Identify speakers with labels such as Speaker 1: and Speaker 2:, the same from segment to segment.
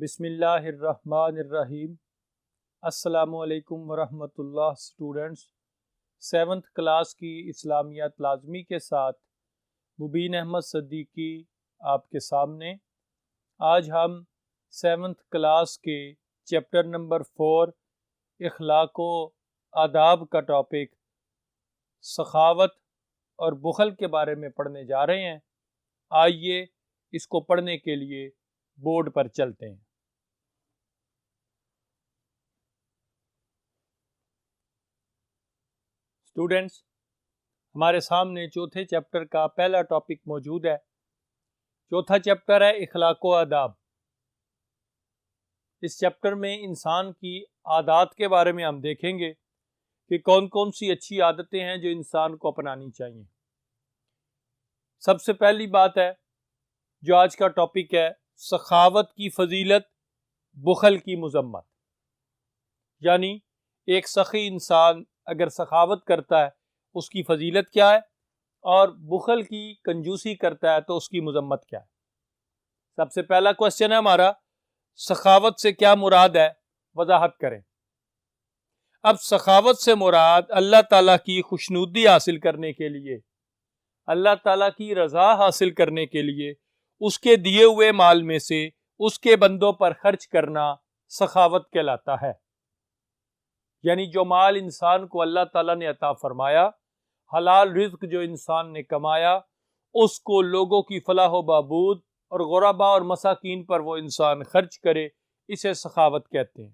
Speaker 1: بسم اللہ الرحمن الرحیم۔ السلام علیکم ورحمۃ اللہ اسٹوڈنٹس، 7th کلاس کی اسلامیات لازمی کے ساتھ مبین احمد صدیقی آپ کے سامنے۔ آج ہم 7th کلاس کے چیپٹر نمبر 4 اخلاق و آداب کا ٹاپک سخاوت اور بخل کے بارے میں پڑھنے جا رہے ہیں۔ آئیے اس کو پڑھنے کے لیے بورڈ پر چلتے ہیں۔ اسٹوڈنٹس، ہمارے سامنے چوتھے چیپٹر کا پہلا ٹاپک موجود ہے۔ چوتھا چیپٹر ہے اخلاق و آداب۔ اس چیپٹر میں انسان کی عادات کے بارے میں ہم دیکھیں گے کہ کون کون سی اچھی عادتیں ہیں جو انسان کو اپنانی چاہیے۔ سب سے پہلی بات ہے جو آج کا ٹاپک ہے، سخاوت کی فضیلت، بخل کی مذمت۔ یعنی ایک سخی انسان اگر سخاوت کرتا ہے اس کی فضیلت کیا ہے، اور بخل کی کنجوسی کرتا ہے تو اس کی مذمت کیا ہے۔ سب سے پہلا کوشچن ہے ہمارا، سخاوت سے کیا مراد ہے، وضاحت کریں۔ اب سخاوت سے مراد اللہ تعالیٰ کی خوشنودی حاصل کرنے کے لیے، اللہ تعالیٰ کی رضا حاصل کرنے کے لیے اس کے دیے ہوئے مال میں سے اس کے بندوں پر خرچ کرنا سخاوت کہلاتا ہے۔ یعنی جو مال انسان کو اللہ تعالیٰ نے عطا فرمایا، حلال رزق جو انسان نے کمایا، اس کو لوگوں کی فلاح و بہبود اور غرباء اور مساکین پر وہ انسان خرچ کرے، اسے سخاوت کہتے ہیں۔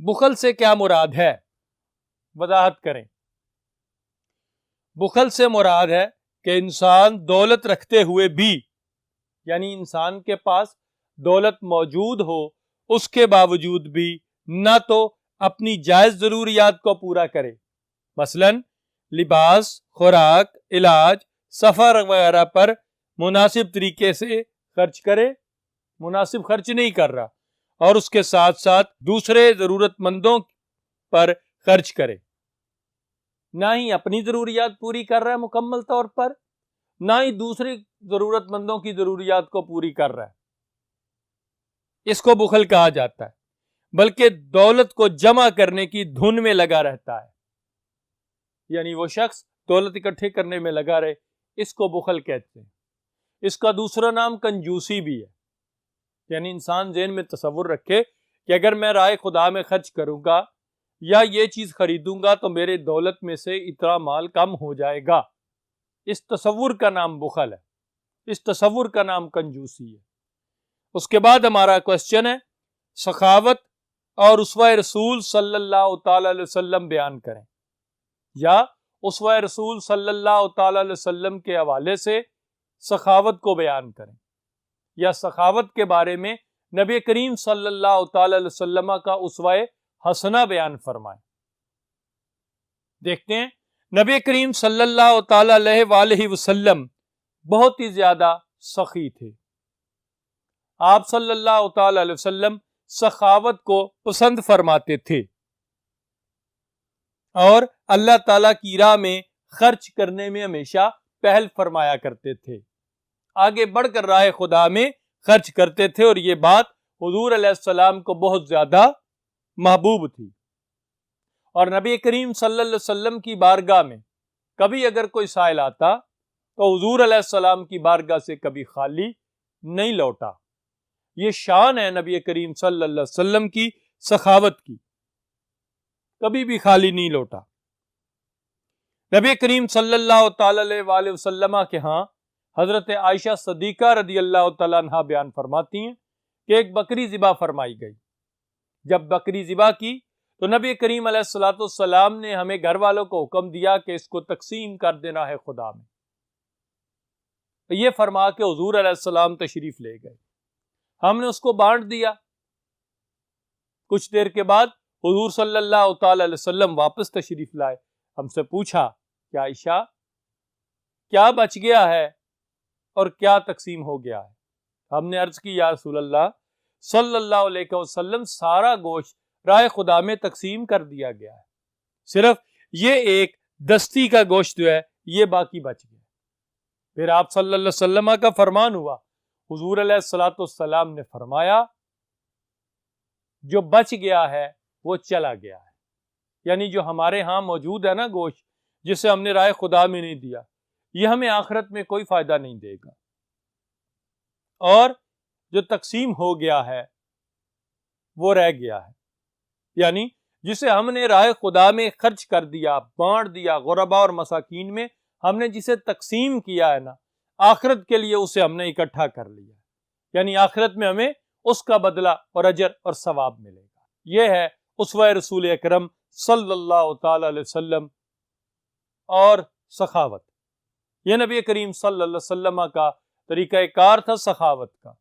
Speaker 1: بخل سے کیا مراد ہے، وضاحت کریں۔ بخل سے مراد ہے کہ انسان دولت رکھتے ہوئے بھی، یعنی انسان کے پاس دولت موجود ہو اس کے باوجود بھی نہ تو اپنی جائز ضروریات کو پورا کرے، مثلا لباس، خوراک، علاج، سفر وغیرہ پر مناسب طریقے سے خرچ کرے، مناسب خرچ نہیں کر رہا، اور اس کے ساتھ ساتھ دوسرے ضرورت مندوں پر خرچ کرے، نہ ہی اپنی ضروریات پوری کر رہا ہے مکمل طور پر، نہ ہی دوسری ضرورت مندوں کی ضروریات کو پوری کر رہا ہے۔ اس کو بخل کہا جاتا ہے، بلکہ دولت کو جمع کرنے کی دھن میں لگا رہتا ہے۔ یعنی وہ شخص دولت اکٹھے کرنے میں لگا رہے، اس کو بخل کہتے ہیں۔ اس کا دوسرا نام کنجوسی بھی ہے۔ یعنی انسان ذہن میں تصور رکھے کہ اگر میں راہ خدا میں خرچ کروں گا یا یہ چیز خریدوں گا تو میرے دولت میں سے اتنا مال کم ہو جائے گا۔ اس تصور کا نام بخل ہے، اس تصور کا نام کنجوسی ہے۔ اس کے بعد ہمارا کوشچن ہے، سخاوت اور اسوہ رسول صلی اللہ تعالی علیہ وسلم بیان کریں، یا اسوہ رسول صلی اللہ تعالی علیہ وسلم کے حوالے سے سخاوت کو بیان کریں، یا سخاوت کے بارے میں نبی کریم صلی اللہ تعالی علیہ وسلم کا اسوہ حسنہ بیان فرمائیں۔ دیکھتے ہیں، نبی کریم صلی اللہ تعالی علیہ وآلہ وسلم بہت ہی زیادہ سخی تھے۔ آپ صلی اللہ تعالی علیہ وسلم سخاوت کو پسند فرماتے تھے اور اللہ تعالیٰ کی راہ میں خرچ کرنے میں ہمیشہ پہل فرمایا کرتے تھے، آگے بڑھ کر راہ خدا میں خرچ کرتے تھے، اور یہ بات حضور علیہ السلام کو بہت زیادہ محبوب تھی۔ اور نبی کریم صلی اللہ علیہ وسلم کی بارگاہ میں کبھی اگر کوئی سائل آتا تو حضور علیہ السلام کی بارگاہ سے کبھی خالی نہیں لوٹا۔ یہ شان ہے نبی کریم صلی اللہ علیہ وسلم کی سخاوت کی، کبھی بھی خالی نہیں لوٹا۔ نبی کریم صلی اللہ تعالی علیہ وآلہ وسلم کے ہاں حضرت عائشہ صدیقہ رضی اللہ تعالیٰ عنہ بیان فرماتی ہیں کہ ایک بکری ذبح فرمائی گئی۔ جب بکری ذبح کی تو نبی کریم علیہ الصلوۃ والسلام نے ہمیں گھر والوں کو حکم دیا کہ اس کو تقسیم کر دینا ہے خدا میں۔ یہ فرما کے حضور علیہ السلام تشریف لے گئے، ہم نے اس کو بانٹ دیا۔ کچھ دیر کے بعد حضور صلی اللہ تعالی علیہ وسلم واپس تشریف لائے، ہم سے پوچھا کہ عائشہ کیا بچ گیا ہے اور کیا تقسیم ہو گیا ہے؟ ہم نے عرض کی یا رسول اللہ صلی اللہ علیہ وسلم سارا گوشت راہ خدا میں تقسیم کر دیا گیا ہے، صرف یہ ایک دستی کا گوشت جو ہے یہ باقی بچ گیا۔ پھر آپ صلی اللہ علیہ وسلم کا فرمان ہوا، حضور علیہ الصلوۃ والسلام نے فرمایا جو بچ گیا ہے وہ چلا گیا ہے، یعنی جو ہمارے ہاں موجود ہے نا گوشت جسے ہم نے رائے خدا میں نہیں دیا، یہ ہمیں آخرت میں کوئی فائدہ نہیں دے گا، اور جو تقسیم ہو گیا ہے وہ رہ گیا ہے، یعنی جسے ہم نے رائے خدا میں خرچ کر دیا، بانٹ دیا غرباء اور مساکین میں، ہم نے جسے تقسیم کیا ہے نا، آخرت کے لیے اسے ہم نے اکٹھا کر لیا، یعنی آخرت میں ہمیں اس کا بدلہ اور اجر اور ثواب ملے گا۔ یہ ہے اسوہ رسول اکرم صلی اللہ تعالی علیہ وسلم اور سخاوت، یہ نبی کریم صلی اللہ علیہ وسلم کا طریقہ کار تھا سخاوت کا،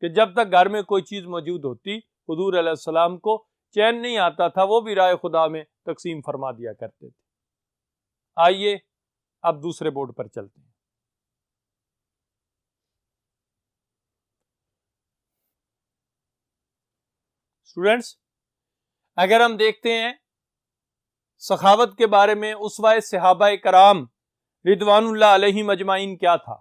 Speaker 1: کہ جب تک گھر میں کوئی چیز موجود ہوتی حضور علیہ السلام کو چین نہیں آتا تھا، وہ بھی رائے خدا میں تقسیم فرما دیا کرتے تھے۔ آئیے اب دوسرے بورڈ پر چلتے ہیں۔ اسٹوڈینٹس، اگر ہم دیکھتے ہیں سخاوت کے بارے میں اسوہ صحابہ کرام رضوان اللہ علیہم اجمعین کیا تھا،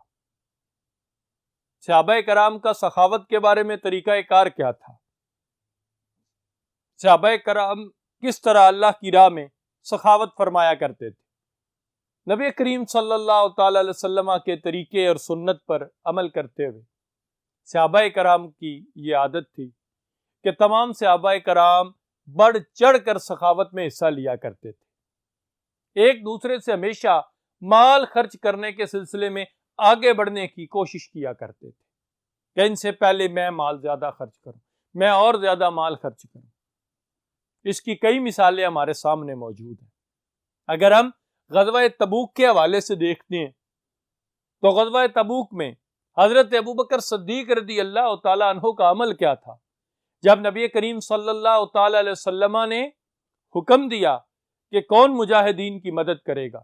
Speaker 1: صحابہ کرام کا سخاوت کے بارے میں طریقہ کار کیا تھا، صحابہ کرام کس طرح اللہ کی راہ میں سخاوت فرمایا کرتے تھے۔ نبی کریم صلی اللہ تعالی علیہ وسلم کے طریقے اور سنت پر عمل کرتے ہوئے صحابہ کرام کی یہ عادت تھی کہ تمام صحابہ کرام بڑھ چڑھ کر سخاوت میں حصہ لیا کرتے تھے، ایک دوسرے سے ہمیشہ مال خرچ کرنے کے سلسلے میں آگے بڑھنے کی کوشش کیا کرتے تھے کہ ان سے پہلے میں مال زیادہ خرچ کروں، میں اور زیادہ مال خرچ کروں۔ اس کی کئی مثالیں ہمارے سامنے موجود ہیں۔ اگر ہم غزوہ تبوک کے حوالے سے دیکھتے ہیں تو غزوہ تبوک میں حضرت ابوبکر صدیق رضی اللہ تعالی عنہ کا عمل کیا تھا؟ جب نبی کریم صلی اللہ تعالی علیہ وسلم نے حکم دیا کہ کون مجاہدین کی مدد کرے گا،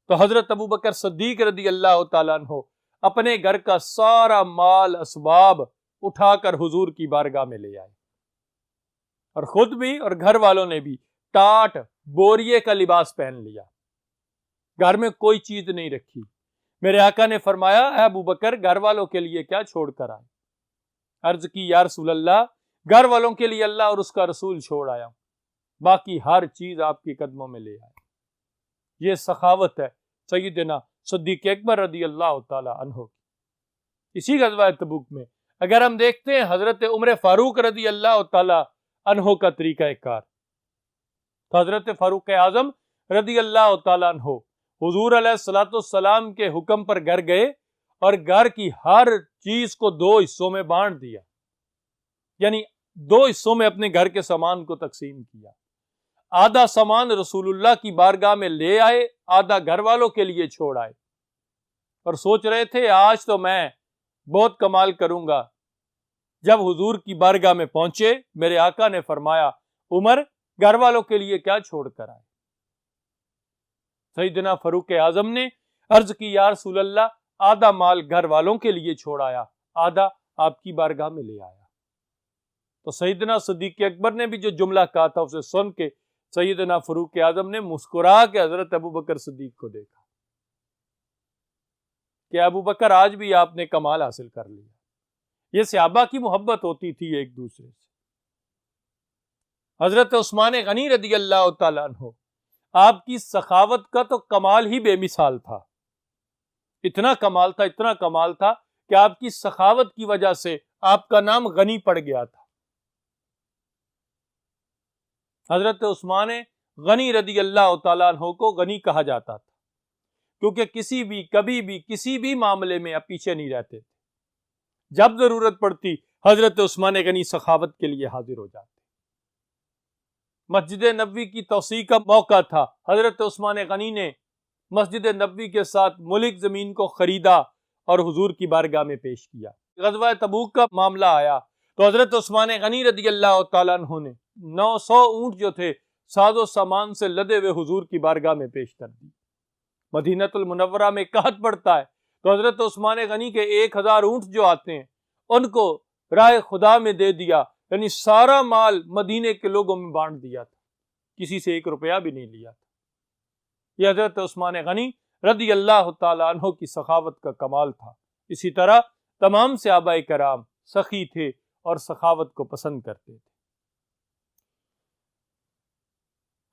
Speaker 1: تو حضرت ابوبکر صدیق رضی اللہ تعالی عنہ اپنے گھر کا سارا مال اسباب اٹھا کر حضور کی بارگاہ میں لے آئے، اور خود بھی اور گھر والوں نے بھی ٹاٹ بوریے کا لباس پہن لیا، گھر میں کوئی چیز نہیں رکھی۔ میرے آقا نے فرمایا اے ابوبکر گھر والوں کے لیے کیا چھوڑ کر آئے؟ عرض کی یا رسول اللہ گھر والوں کے لیے اللہ اور اس کا رسول چھوڑ آیا ہوں، باقی ہر چیز آپ کے قدموں میں لے آئے۔ یہ سخاوت ہے سیدنا صدیق اکبر رضی اللہ تعالی عنہ۔ اسی غزوہ تبوک میں اگر ہم دیکھتے ہیں حضرت عمر فاروق رضی اللہ تعالی عنہ کا طریقہ کار، تو حضرت فاروق اعظم رضی اللہ تعالی عنہ حضور علیہ الصلوۃ والسلام کے حکم پر گھر گئے اور گھر کی ہر چیز کو 2 حصوں میں بانٹ دیا، یعنی 2 حصوں میں اپنے گھر کے سامان کو تقسیم کیا۔ آدھا سامان رسول اللہ کی بارگاہ میں لے آئے، آدھا گھر والوں کے لیے چھوڑ آئے، اور سوچ رہے تھے آج تو میں بہت کمال کروں گا۔ جب حضور کی بارگاہ میں پہنچے میرے آقا نے فرمایا عمر گھر والوں کے لیے کیا چھوڑ کر آئے؟ سیدنا فاروق اعظم نے عرض کی یا رسول اللہ آدھا مال گھر والوں کے لیے چھوڑ آیا، آدھا آپ کی بارگاہ میں لے آیا۔ تو سیدنا صدیق اکبر نے بھی جو جملہ کہا تھا اسے سن کے سیدنا فاروق اعظم نے مسکرا کے حضرت ابوبکر صدیق کو دیکھا کہ ابوبکر آج بھی آپ نے کمال حاصل کر لیا۔ یہ صحابہ کی محبت ہوتی تھی ایک دوسرے سے۔ حضرت عثمان غنی رضی اللہ تعالیٰ عنہ، آپ کی سخاوت کا تو کمال ہی بے مثال تھا، اتنا کمال تھا کہ آپ کی سخاوت کی وجہ سے آپ کا نام غنی پڑ گیا تھا۔ حضرت عثمان غنی رضی اللہ تعالیٰ عنہ کو غنی کہا جاتا تھا کیونکہ کسی بھی کبھی بھی کسی بھی معاملے میں آپ پیچھے نہیں رہتے تھے، جب ضرورت پڑتی حضرت عثمان غنی سخاوت کے لیے حاضر ہو جاتے۔ مسجد نبوی کی توسیع کا موقع تھا، حضرت عثمان غنی نے مسجد نبوی کے ساتھ ملک زمین کو خریدا اور حضور کی بارگاہ میں پیش کیا۔ غزوہ تبوک کا معاملہ آیا تو حضرت عثمان غنی رضی اللہ تعالیٰ عنہ نے 900 اونٹ جو تھے ساز و سامان سے لدے ہوئے حضور کی بارگاہ میں پیش کر دی۔ مدینہ المنورہ میں قحط پڑتا ہے تو حضرت عثمان غنی کے 1000 اونٹ جو آتے ہیں ان کو راہ خدا میں دے دیا، یعنی سارا مال مدینے کے لوگوں میں بانٹ دیا تھا، کسی سے 1 روپیہ بھی نہیں لیا تھا۔ یہ حضرت عثمان غنی رضی اللہ تعالیٰ عنہ کی سخاوت کا کمال تھا۔ اسی طرح تمام صحابہ کرام سخی تھے اور سخاوت کو پسند کرتے تھے۔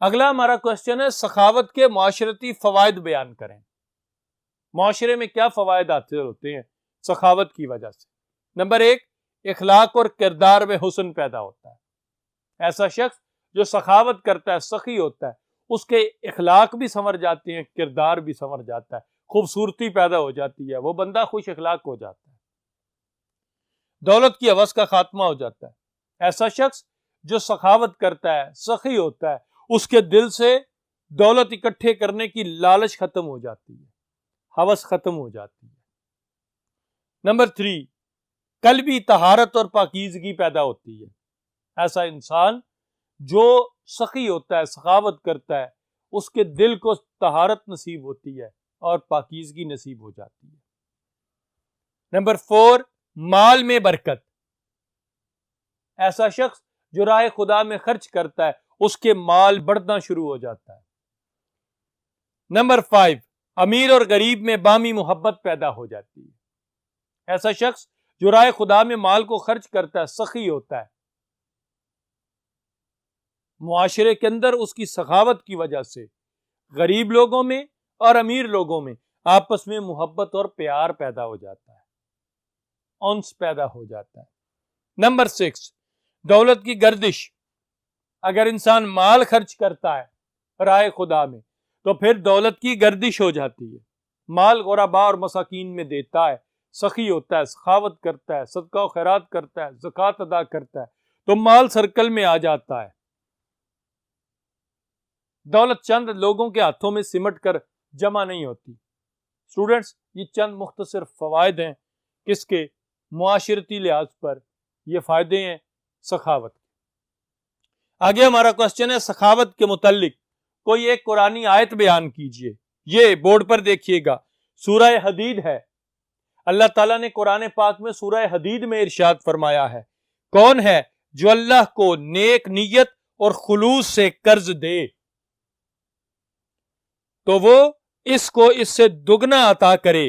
Speaker 1: اگلا ہمارا کوشچن ہے، سخاوت کے معاشرتی فوائد بیان کریں۔ معاشرے میں کیا فوائد حاصل ہوتے ہیں سخاوت کی وجہ سے؟ نمبر 1، اخلاق اور کردار میں حسن پیدا ہوتا ہے۔ ایسا شخص جو سخاوت کرتا ہے، سخی ہوتا ہے، اس کے اخلاق بھی سنور جاتے ہیں، کردار بھی سنور جاتا ہے، خوبصورتی پیدا ہو جاتی ہے، وہ بندہ خوش اخلاق ہو جاتا ہے، دولت کی ہوس کا خاتمہ ہو جاتا ہے۔ ایسا شخص جو سخاوت کرتا ہے، سخی ہوتا ہے، اس کے دل سے دولت اکٹھے کرنے کی لالچ ختم ہو جاتی ہے، ہوس ختم ہو جاتی ہے۔ نمبر 3، قلبی طہارت اور پاکیزگی پیدا ہوتی ہے۔ ایسا انسان جو سخی ہوتا ہے، سخاوت کرتا ہے، اس کے دل کو طہارت نصیب ہوتی ہے اور پاکیزگی نصیب ہو جاتی ہے۔ نمبر 4، مال میں برکت۔ ایسا شخص جو راہ خدا میں خرچ کرتا ہے، اس کے مال بڑھنا شروع ہو جاتا ہے۔ نمبر 5، امیر اور غریب میں باہمی محبت پیدا ہو جاتی ہے۔ ایسا شخص جو راہ خدا میں مال کو خرچ کرتا ہے، سخی ہوتا ہے، معاشرے کے اندر اس کی سخاوت کی وجہ سے غریب لوگوں میں اور امیر لوگوں میں آپس میں محبت اور پیار پیدا ہو جاتا ہے، انس پیدا ہو جاتا ہے۔ نمبر 6، دولت کی گردش۔ اگر انسان مال خرچ کرتا ہے راہ خدا میں تو پھر دولت کی گردش ہو جاتی ہے، مال غرباء اور مساکین میں دیتا ہے، سخی ہوتا ہے، سخاوت کرتا ہے، صدقہ و خیرات کرتا ہے، زکوٰۃ ادا کرتا ہے، تو مال سرکل میں آ جاتا ہے۔ دولت چند لوگوں کے ہاتھوں میں سمٹ کر جمع نہیں ہوتی۔ اسٹوڈنٹس، یہ چند مختصر فوائد ہیں کس کے؟ معاشرتی لحاظ پر یہ فائدے ہیں سخاوت۔ آگے ہمارا کوشچن ہے، سخاوت کے متعلق کوئی ایک قرآنی آیت بیان کیجئے۔ یہ بورڈ پر دیکھیے گا، سورہ حدید ہے۔ اللہ تعالیٰ نے قرآن پاک میں سورہ حدید میں ارشاد فرمایا ہے، کون ہے جو اللہ کو نیک نیت اور خلوص سے قرض دے تو وہ اس کو اس سے دگنا عطا کرے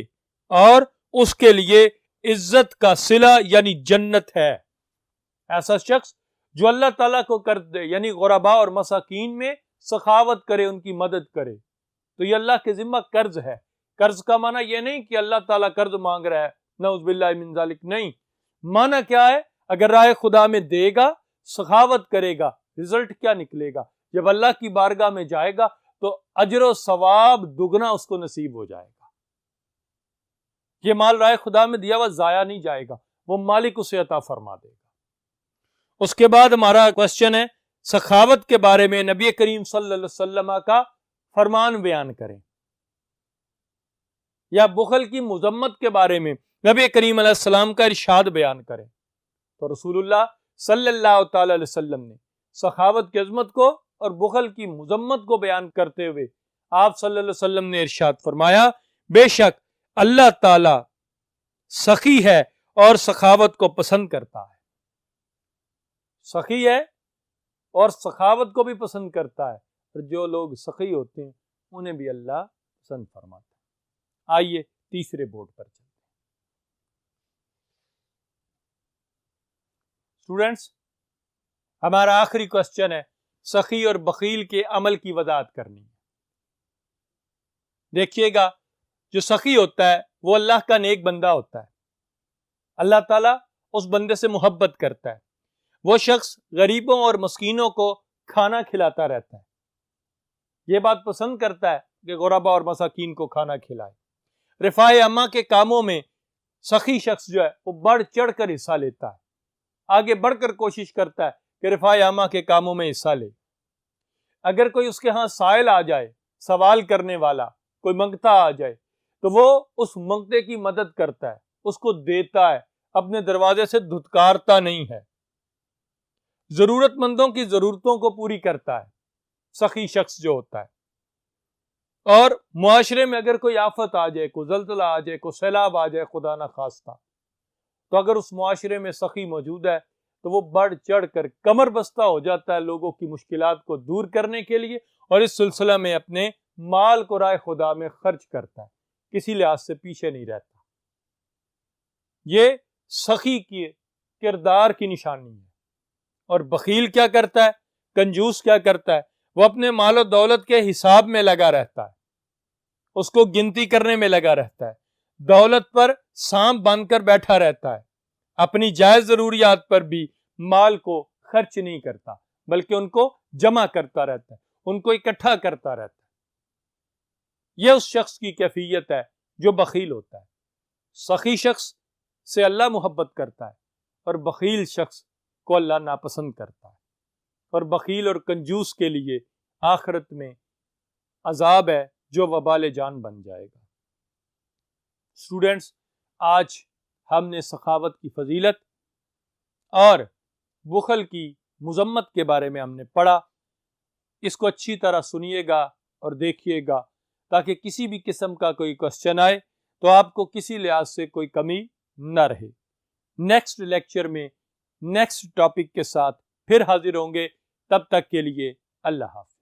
Speaker 1: اور اس کے لیے عزت کا صلہ یعنی جنت ہے۔ ایسا شخص جو اللہ تعالیٰ کو قرض دے یعنی غرباء اور مساکین میں سخاوت کرے، ان کی مدد کرے، تو یہ اللہ کے ذمہ قرض ہے۔ قرض کا معنی یہ نہیں کہ اللہ تعالیٰ قرض مانگ رہا ہے، نعوذ باللہ من ذالک، نہیں۔ معنی کیا ہے؟ اگر راہ خدا میں دے گا، سخاوت کرے گا، رزلٹ کیا نکلے گا؟ جب اللہ کی بارگاہ میں جائے گا تو اجر و ثواب دگنا اس کو نصیب ہو جائے گا۔ یہ مال راہ خدا میں دیا ہوا ضائع نہیں جائے گا، وہ مالک اسے عطا فرما دے گا۔ اس کے بعد ہمارا کوشچن ہے، سخاوت کے بارے میں نبی کریم صلی اللہ علیہ وسلم کا فرمان بیان کریں، یا بخل کی مذمت کے بارے میں نبی کریم علیہ السلام کا ارشاد بیان کریں۔ تو رسول اللہ صلی اللہ تعالی علیہ وسلم نے سخاوت کی عظمت کو اور بخل کی مذمت کو بیان کرتے ہوئے آپ صلی اللہ علیہ وسلم نے ارشاد فرمایا، بے شک اللہ تعالی سخی ہے اور سخاوت کو پسند کرتا ہے۔ سخی ہے اور سخاوت کو بھی پسند کرتا ہے، اور جو لوگ سخی ہوتے ہیں انہیں بھی اللہ پسند فرماتا ہے۔ آئیے تیسرے بورڈ پر چلتے ہیں۔ اسٹوڈنٹس، ہمارا آخری کوشچن ہے، سخی اور بخیل کے عمل کی وضاحت کرنی ہے۔ دیکھیے گا، جو سخی ہوتا ہے وہ اللہ کا نیک بندہ ہوتا ہے، اللہ تعالیٰ اس بندے سے محبت کرتا ہے، وہ شخص غریبوں اور مسکینوں کو کھانا کھلاتا رہتا ہے، یہ بات پسند کرتا ہے کہ غرباء اور مساکین کو کھانا کھلائے۔ رفاع عامہ کے کاموں میں سخی شخص جو ہے وہ بڑھ چڑھ کر حصہ لیتا ہے، آگے بڑھ کر کوشش کرتا ہے کہ رفاع عامہ کے کاموں میں حصہ لے۔ اگر کوئی اس کے ہاں سائل آ جائے، سوال کرنے والا کوئی منگتا آ جائے، تو وہ اس منگتے کی مدد کرتا ہے، اس کو دیتا ہے، اپنے دروازے سے دھتکارتا نہیں ہے، ضرورت مندوں کی ضرورتوں کو پوری کرتا ہے سخی شخص جو ہوتا ہے۔ اور معاشرے میں اگر کوئی آفت آ جائے، کوئی زلزلہ آ جائے، کوئی سیلاب آ جائے خدا نہ خواستہ، تو اگر اس معاشرے میں سخی موجود ہے تو وہ بڑھ چڑھ کر کمر بستہ ہو جاتا ہے لوگوں کی مشکلات کو دور کرنے کے لیے، اور اس سلسلہ میں اپنے مال کو راہ خدا میں خرچ کرتا ہے، کسی لحاظ سے پیچھے نہیں رہتا۔ یہ سخی کی کردار کی نشانی ہے۔ اور بخیل کیا کرتا ہے، کنجوس کیا کرتا ہے، وہ اپنے مال و دولت کے حساب میں لگا رہتا ہے، اس کو گنتی کرنے میں لگا رہتا ہے، دولت پر سانپ باندھ کر بیٹھا رہتا ہے، اپنی جائز ضروریات پر بھی مال کو خرچ نہیں کرتا بلکہ ان کو جمع کرتا رہتا ہے، ان کو اکٹھا کرتا رہتا ہے۔ یہ اس شخص کی کیفیت ہے جو بخیل ہوتا ہے۔ سخی شخص سے اللہ محبت کرتا ہے اور بخیل شخص کو اللہ ناپسند کرتا ہے، اور بخیل اور کنجوس کے لیے آخرت میں عذاب ہے جو وبال جان بن جائے گا۔ اسٹوڈنٹس، آج ہم نے سخاوت کی فضیلت اور بخل کی مذمت کے بارے میں ہم نے پڑھا۔ اس کو اچھی طرح سنیے گا اور دیکھیے گا تاکہ کسی بھی قسم کا کوئی کوسچن آئے تو آپ کو کسی لحاظ سے کوئی کمی نہ رہے۔ نیکسٹ لیکچر میں نیکسٹ ٹاپک کے ساتھ پھر حاضر ہوں گے، تب تک کے لیے اللہ حافظ۔